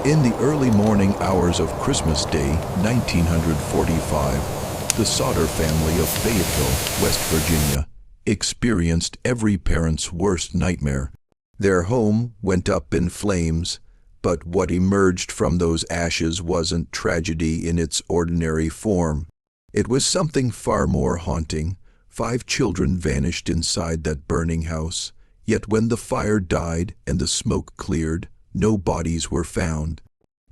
In the early morning hours of Christmas Day, 1945, the Sodder family of Fayetteville, West Virginia, experienced every parent's worst nightmare. Their home went up in flames, but what emerged from those ashes wasn't tragedy in its ordinary form. It was something far more haunting. 5 children vanished inside that burning house, yet when the fire died and the smoke cleared, no bodies were found.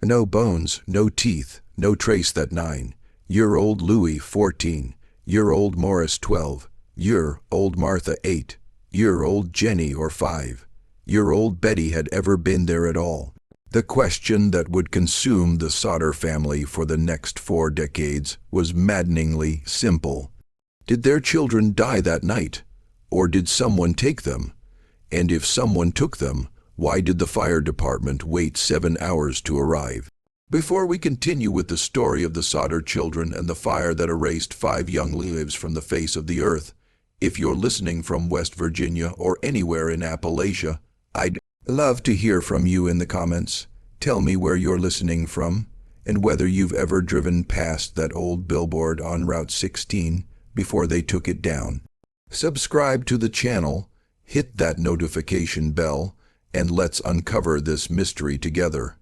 No bones, no teeth, no trace that 9-year-old Louis, 14-year-old Morris, 12-year-old Martha, 8-year-old Jenny, or 5-year-old Betty had ever been there at all. The question that would consume the Sodder family for the next 4 decades was maddeningly simple. Did their children die that night, or did someone take them? And if someone took them, why did the fire department wait 7 hours to arrive? Before we continue with the story of the Sodder children and the fire that erased 5 young lives from the face of the earth, if you're listening from West Virginia or anywhere in Appalachia, I'd love to hear from you in the comments. Tell me where you're listening from, and whether you've ever driven past that old billboard on Route 16 before they took it down. Subscribe to the channel, hit that notification bell, and let's uncover this mystery together.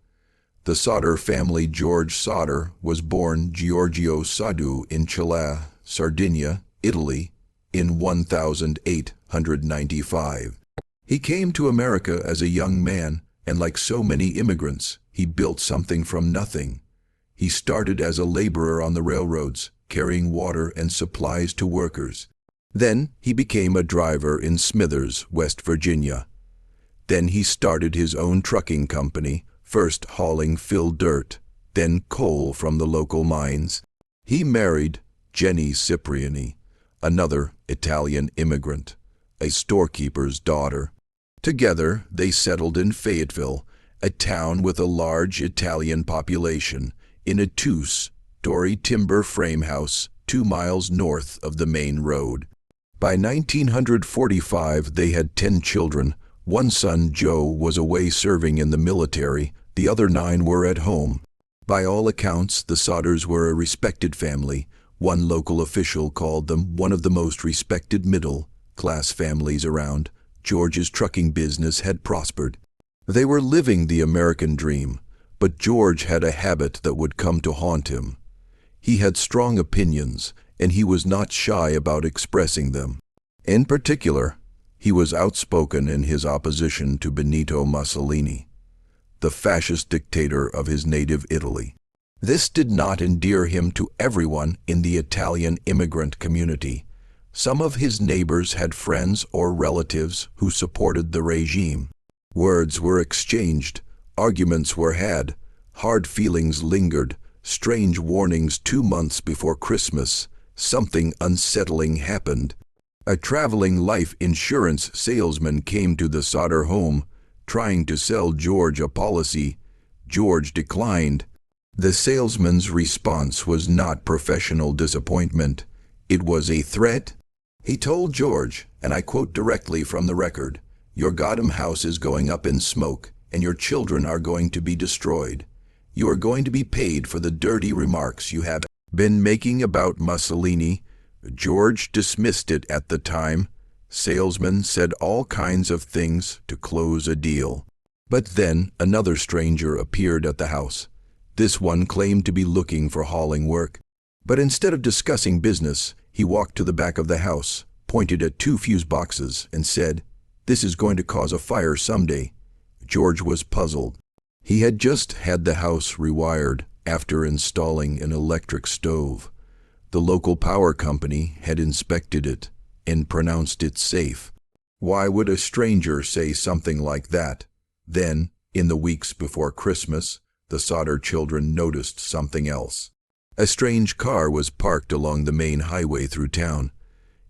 The Sodder family. George Sodder was born Giorgio Soddu in Chilla, Sardinia, Italy, in 1895. He came to America as a young man, and like so many immigrants, he built something from nothing. He started as a laborer on the railroads, carrying water and supplies to workers. Then he became a driver in Smithers, West Virginia. Then he started his own trucking company, first hauling fill dirt, then coal from the local mines. He married Jenny Cipriani, another Italian immigrant, a storekeeper's daughter. Together, they settled in Fayetteville, a town with a large Italian population, in a 2-story timber frame house 2 miles north of the main road. By 1945, they had 10 children. One son, Joe, was away serving in the military. The other 9 were at home. By all accounts, the Sodders were a respected family. One local official called them one of the most respected middle-class families around. George's trucking business had prospered. They were living the American dream, but George had a habit that would come to haunt him. He had strong opinions, and he was not shy about expressing them. In particular, he was outspoken in his opposition to Benito Mussolini, the fascist dictator of his native Italy. This did not endear him to everyone in the Italian immigrant community. Some of his neighbors had friends or relatives who supported the regime. Words were exchanged, arguments were had, hard feelings lingered, strange warnings. 2 months before Christmas, something unsettling happened. A traveling life insurance salesman came to the Sodder home, trying to sell George a policy. George declined. The salesman's response was not professional disappointment. It was a threat. He told George, and I quote directly from the record, "Your goddamn house is going up in smoke, and your children are going to be destroyed. You are going to be paid for the dirty remarks you have been making about Mussolini." George dismissed it at the time. Salesmen said all kinds of things to close a deal. But then another stranger appeared at the house. This one claimed to be looking for hauling work. But instead of discussing business, he walked to the back of the house, pointed at 2 fuse boxes, and said, "This is going to cause a fire someday." George was puzzled. He had just had the house rewired after installing an electric stove. The local power company had inspected it and pronounced it safe. Why would a stranger say something like that? Then, in the weeks before Christmas, the Sodder children noticed something else. A strange car was parked along the main highway through town.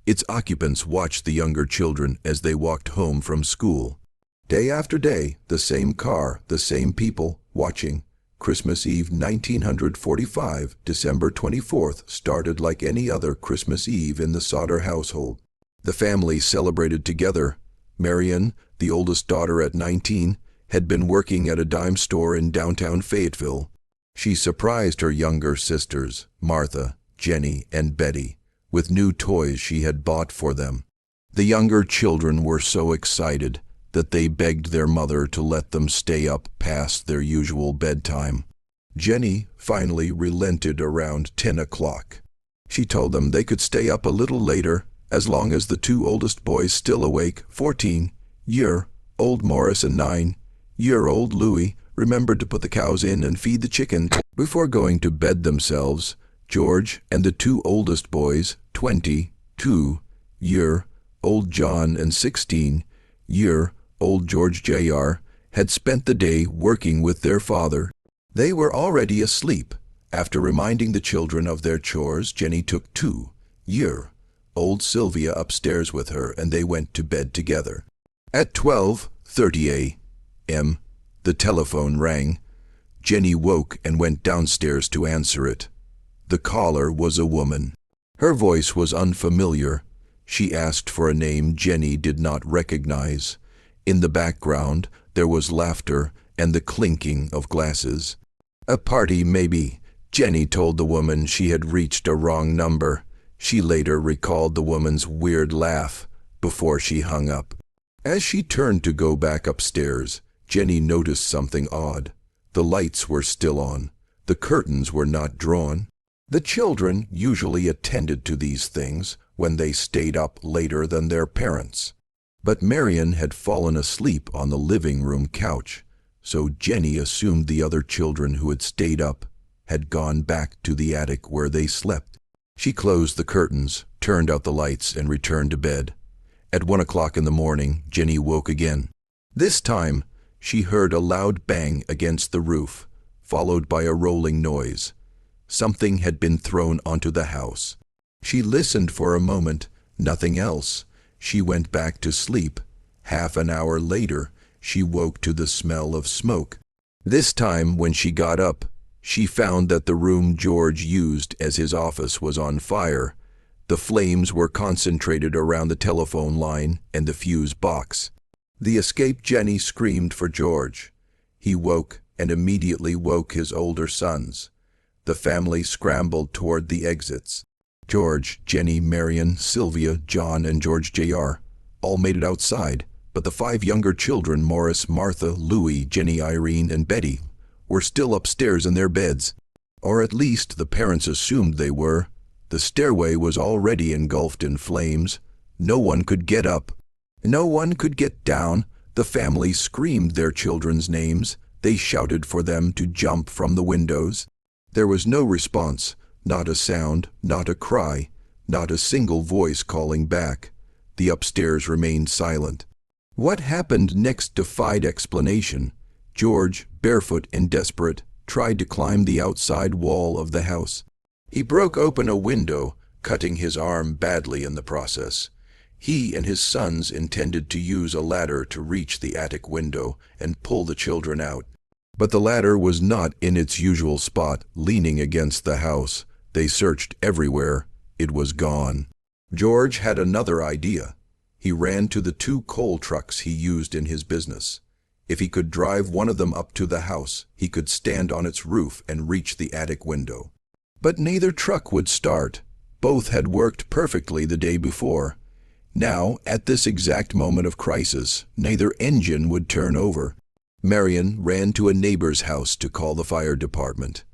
Its occupants watched the younger children as they walked home from school. Day after day, the same car, the same people, watching. Christmas Eve 1945, December 24th, started like any other Christmas Eve in the Sodder household. The family celebrated together. Marion, the oldest daughter at 19, had been working at a dime store in downtown Fayetteville. She surprised her younger sisters, Martha, Jenny, and Betty, with new toys she had bought for them. The younger children were so excited that they begged their mother to let them stay up past their usual bedtime. Jenny finally relented around 10 o'clock. She told them they could stay up a little later as long as the two oldest boys still awake, 14-year-old Morris and 9-year-old Louis, remembered to put the cows in and feed the chicken. Before going to bed themselves, George and the two oldest boys, 22-year-old John and 16-year-old George Jr., had spent the day working with their father. They were already asleep. After reminding the children of their chores, Jenny took 2-year-old Sylvia upstairs with her, and they went to bed together. At 12:30 a.m., the telephone rang. Jenny woke and went downstairs to answer it. The caller was a woman. Her voice was unfamiliar. She asked for a name Jenny did not recognize. In the background, there was laughter and the clinking of glasses. A party, maybe. Jenny told the woman she had reached a wrong number. She later recalled the woman's weird laugh before she hung up. As she turned to go back upstairs, Jenny noticed something odd. The lights were still on. The curtains were not drawn. The children usually attended to these things when they stayed up later than their parents. But Marion had fallen asleep on the living room couch, so Jenny assumed the other children who had stayed up had gone back to the attic where they slept. She closed the curtains, turned out the lights, and returned to bed. At 1 o'clock in the morning, Jenny woke again. This time, she heard a loud bang against the roof, followed by a rolling noise. Something had been thrown onto the house. She listened for a moment, nothing else. She went back to sleep. Half an hour later, she woke to the smell of smoke. This time, when she got up, she found that the room George used as his office was on fire. The flames were concentrated around the telephone line and the fuse box. The escaped Jenny screamed for George. He woke and immediately woke his older sons. The family scrambled toward the exits. George, Jenny, Marion, Sylvia, John, and George Jr. all made it outside, but the 5 younger children, Morris, Martha, Louis, Jenny, Irene, and Betty, were still upstairs in their beds. Or at least the parents assumed they were. The stairway was already engulfed in flames. No one could get up. No one could get down. The family screamed their children's names. They shouted for them to jump from the windows. There was no response, not a sound, not a cry, not a single voice calling back. The upstairs remained silent. What happened next defied explanation. George, barefoot and desperate, tried to climb the outside wall of the house. He broke open a window, cutting his arm badly in the process. He and his sons intended to use a ladder to reach the attic window and pull the children out. But the ladder was not in its usual spot, leaning against the house. They searched everywhere. It was gone. George had another idea. He ran to the 2 coal trucks he used in his business. If he could drive one of them up to the house, he could stand on its roof and reach the attic window. But neither truck would start. Both had worked perfectly the day before. Now, at this exact moment of crisis, neither engine would turn over. Marion ran to a neighbor's house to call the fire department.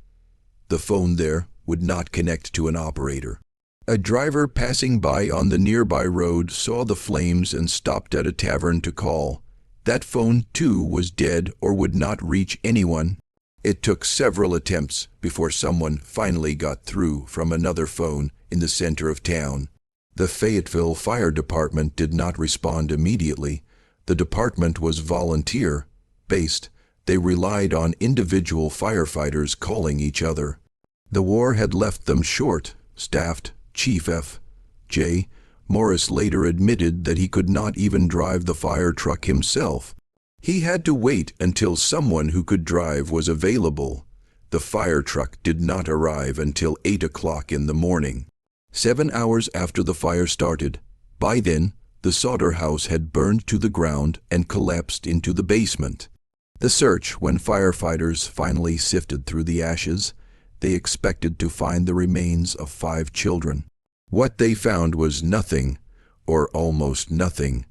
The phone there would not connect to an operator. A driver passing by on the nearby road saw the flames and stopped at a tavern to call. That phone, too, was dead or would not reach anyone. It took several attempts before someone finally got through from another phone in the center of town. The Fayetteville Fire Department did not respond immediately. The department was volunteer-based. They relied on individual firefighters calling each other. The war had left them short-staffed. Chief F.J. Morris later admitted that he could not even drive the fire truck himself. He had to wait until someone who could drive was available. The fire truck did not arrive until 8 o'clock in the morning, 7 hours after the fire started. By then, the Sodder house had burned to the ground and collapsed into the basement. The search, when firefighters finally sifted through the ashes, they expected to find the remains of 5 children. What they found was nothing, or almost nothing.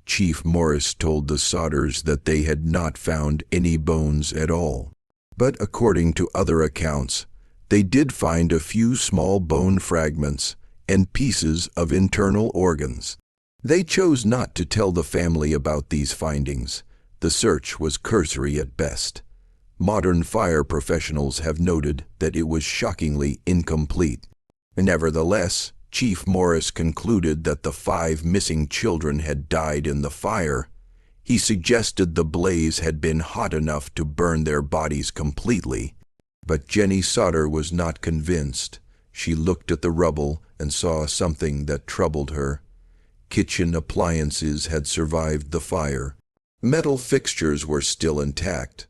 Chief Morris told the Sodders that they had not found any bones at all. But according to other accounts, they did find a few small bone fragments and pieces of internal organs. They chose not to tell the family about these findings. The search was cursory at best. Modern fire professionals have noted that it was shockingly incomplete. Nevertheless, Chief Morris concluded that the 5 missing children had died in the fire. He suggested the blaze had been hot enough to burn their bodies completely. But Jenny Sodder was not convinced. She looked at the rubble and saw something that troubled her. Kitchen appliances had survived the fire. Metal fixtures were still intact.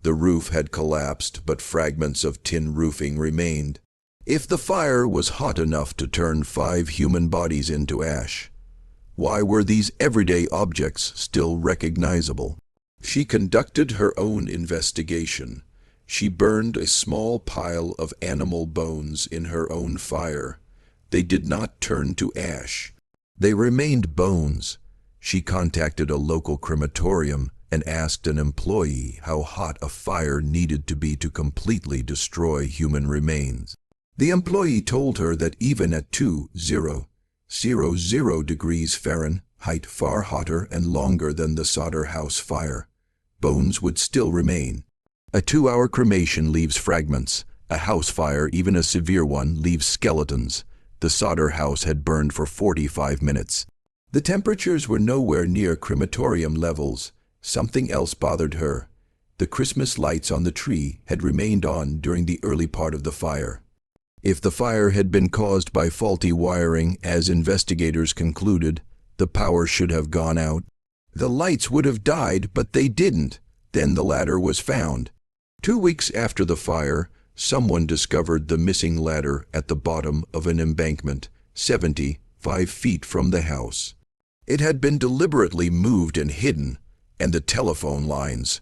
The roof had collapsed, but fragments of tin roofing remained. If the fire was hot enough to turn 5 human bodies into ash, why were these everyday objects still recognizable? She conducted her own investigation. She burned a small pile of animal bones in her own fire. They did not turn to ash. They remained bones. She contacted a local crematorium and asked an employee how hot a fire needed to be to completely destroy human remains. The employee told her that even at 2000 degrees Fahrenheit, far hotter and longer than the Sodder house fire, bones would still remain. A 2-hour cremation leaves fragments. A house fire, even a severe one, leaves skeletons. The Sodder house had burned for 45 minutes. The temperatures were nowhere near crematorium levels. Something else bothered her. The Christmas lights on the tree had remained on during the early part of the fire. If the fire had been caused by faulty wiring, as investigators concluded, the power should have gone out. The lights would have died, but they didn't. Then the ladder was found. 2 weeks after the fire, someone discovered the missing ladder at the bottom of an embankment, 75 feet from the house. It had been deliberately moved and hidden, and the telephone lines.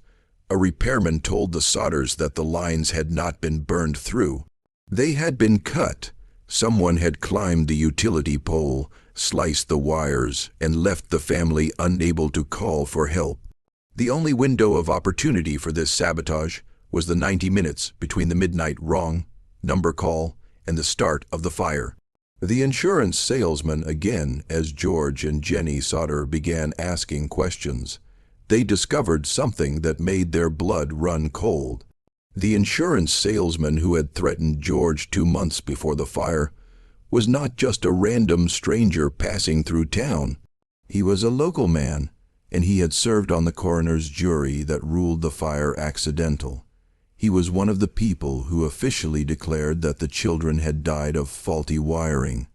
A repairman told the Sodders that the lines had not been burned through. They had been cut. Someone had climbed the utility pole, sliced the wires, and left the family unable to call for help. The only window of opportunity for this sabotage was the 90 minutes between the midnight wrong number call and the start of the fire. The insurance salesman again, as George and Jenny Sodder began asking questions, they discovered something that made their blood run cold. The insurance salesman who had threatened George 2 months before the fire was not just a random stranger passing through town. He was a local man, and he had served on the coroner's jury that ruled the fire accidental. He was one of the people who officially declared that the children had died of faulty wiring.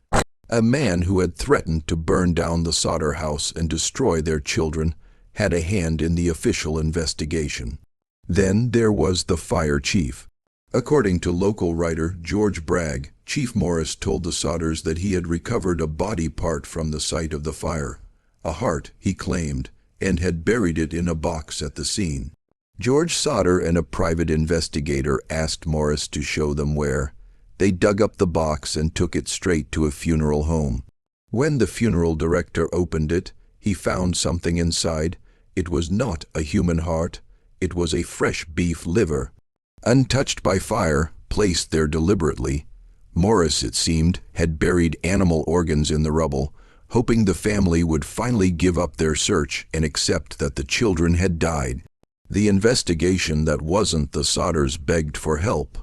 A man who had threatened to burn down the Sodder house and destroy their children had a hand in the official investigation. Then there was the fire chief. According to local writer George Bragg, Chief Morris told the Sodders that he had recovered a body part from the site of the fire, a heart, he claimed, and had buried it in a box at the scene. George Sodder and a private investigator asked Morris to show them where. They dug up the box and took it straight to a funeral home. When the funeral director opened it, he found something inside. It was not a human heart. It was a fresh beef liver. Untouched by fire, placed there deliberately, Morris, it seemed, had buried animal organs in the rubble, hoping the family would finally give up their search and accept that the children had died. The investigation that wasn't the Sodders begged for help.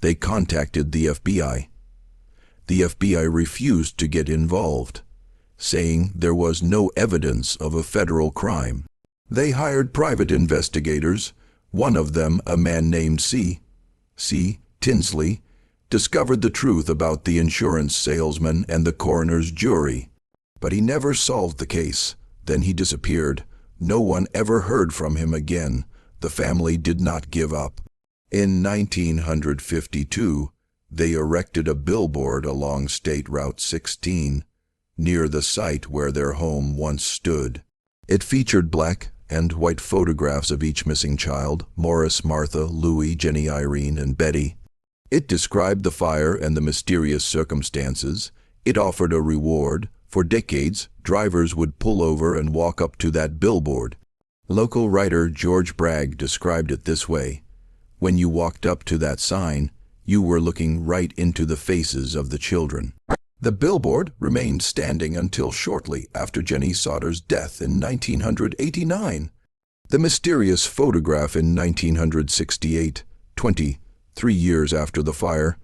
They contacted the FBI. The FBI refused to get involved, saying there was no evidence of a federal crime. They hired private investigators. One of them, a man named C. Tinsley, discovered the truth about the insurance salesman and the coroner's jury. But he never solved the case. Then he disappeared. No one ever heard from him again. The family did not give up. In 1952, they erected a billboard along State Route 16, near the site where their home once stood. It featured black, and white photographs of each missing child: Morris, Martha, Louie, Jenny, Irene, and Betty. It described the fire and the mysterious circumstances. It offered a reward. For decades, drivers would pull over and walk up to that billboard. Local writer George Bragg described it this way: "When you walked up to that sign, you were looking right into the faces of the children." The billboard remained standing until shortly after Jenny Sodder's death in 1989. The mysterious photograph in 1968, 23 years after the fire,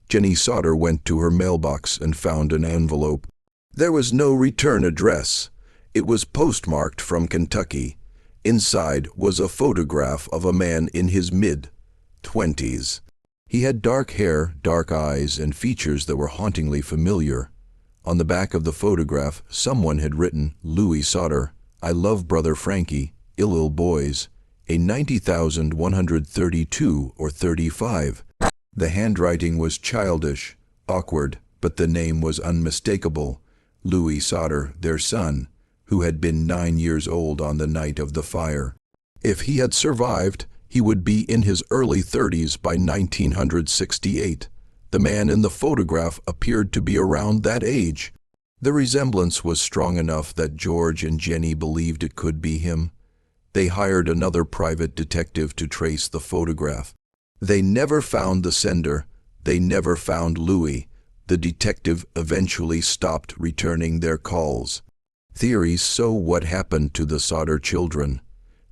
Jenny Sodder went to her mailbox and found an envelope. There was no return address. It was postmarked from Kentucky. Inside was a photograph of a man in his mid-20s. He had dark hair, dark eyes, and features that were hauntingly familiar. On the back of the photograph, someone had written, "Louis Sodder, I love brother Frankie, ill boys," a 90,132 or 35. The handwriting was childish, awkward, but the name was unmistakable: Louis Sodder, their son, who had been 9 years old on the night of the fire. If he had survived, he would be in his early 30s by 1968. The man in the photograph appeared to be around that age. The resemblance was strong enough that George and Jenny believed it could be him. They hired another private detective to trace the photograph. They never found the sender. They never found Louis. The detective eventually stopped returning their calls. Theories: so what happened to the Sodder children?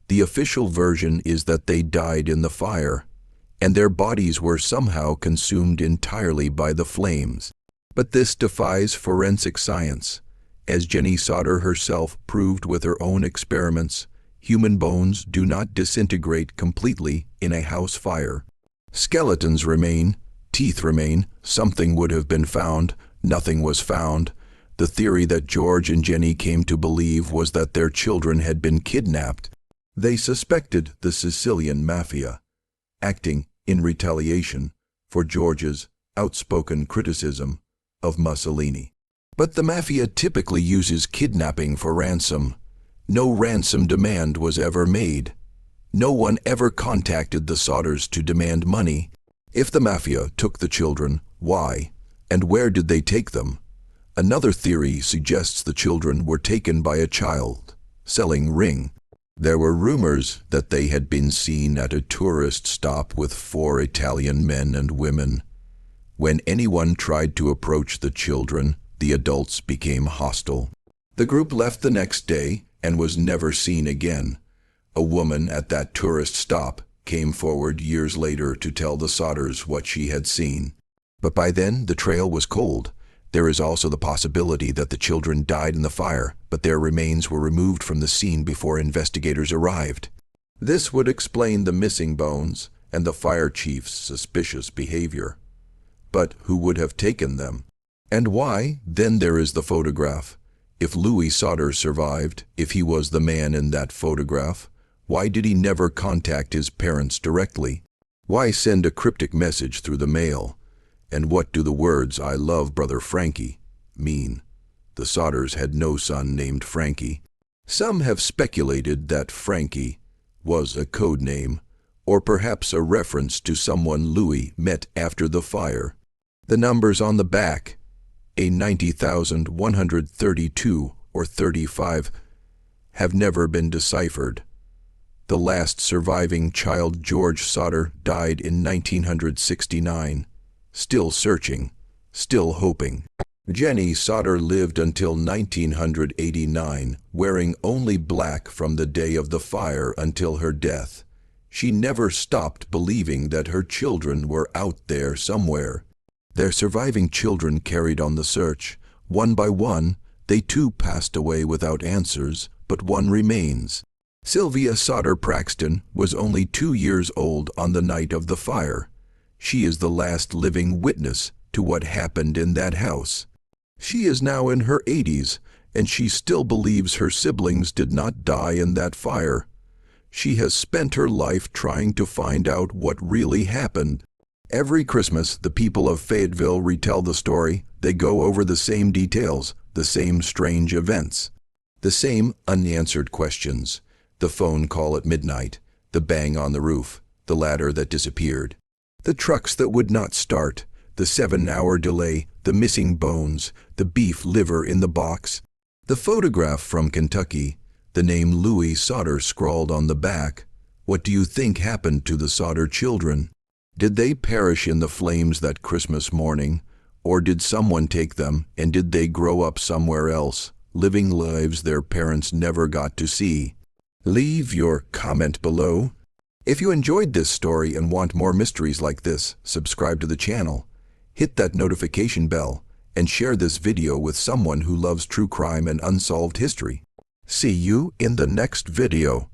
The official version is that they died in the fire, and their bodies were somehow consumed entirely by the flames. But this defies forensic science. As Jenny Sodder herself proved with her own experiments, human bones do not disintegrate completely in a house fire. Skeletons remain, teeth remain, something would have been found, nothing was found. The theory that George and Jenny came to believe was that their children had been kidnapped. They suspected the Sicilian mafia, acting in retaliation for George's outspoken criticism of Mussolini. But the mafia typically uses kidnapping for ransom. No ransom demand was ever made. No one ever contacted the Sodders to demand money. If the mafia took the children, why and where did they take them? Another theory suggests the children were taken by a child-selling ring. There were rumors that they had been seen at a tourist stop with 4 Italian men and women. When anyone tried to approach the children, the adults became hostile. The group left the next day and was never seen again. A woman at that tourist stop came forward years later to tell the Sodders what she had seen. But by then, the trail was cold. There is also the possibility that the children died in the fire, but their remains were removed from the scene before investigators arrived. This would explain the missing bones and the fire chief's suspicious behavior. But who would have taken them? And why? Then there is the photograph. If Louis Sodder survived, if he was the man in that photograph, why did he never contact his parents directly? Why send a cryptic message through the mail? And what do the words "I love brother Frankie" mean? The Sodders had no son named Frankie. Some have speculated that Frankie was a code name, or perhaps a reference to someone Louis met after the fire. The numbers on the back, a 90,132 or 35, have never been deciphered. The last surviving child, George Sodder, died in 1969. Still searching, still hoping. Jenny Sodder lived until 1989, wearing only black from the day of the fire until her death. She never stopped believing that her children were out there somewhere. Their surviving children carried on the search. One by one, they too passed away without answers, but one remains. Sylvia Sodder Braxton was only 2 years old on the night of the fire. She is the last living witness to what happened in that house. She is now in her 80s, and she still believes her siblings did not die in that fire. She has spent her life trying to find out what really happened. Every Christmas, the people of Fayetteville retell the story. They go over the same details, the same strange events, the same unanswered questions. The phone call at midnight, the bang on the roof, the ladder that disappeared. The trucks that would not start, the 7-hour delay, the missing bones, the beef liver in the box. The photograph from Kentucky, the name Louis Sodder scrawled on the back. What do you think happened to the Sodder children? Did they perish in the flames that Christmas morning? Or did someone take them, and did they grow up somewhere else, living lives their parents never got to see? Leave your comment below. If you enjoyed this story and want more mysteries like this, subscribe to the channel, hit that notification bell, and share this video with someone who loves true crime and unsolved history. See you in the next video.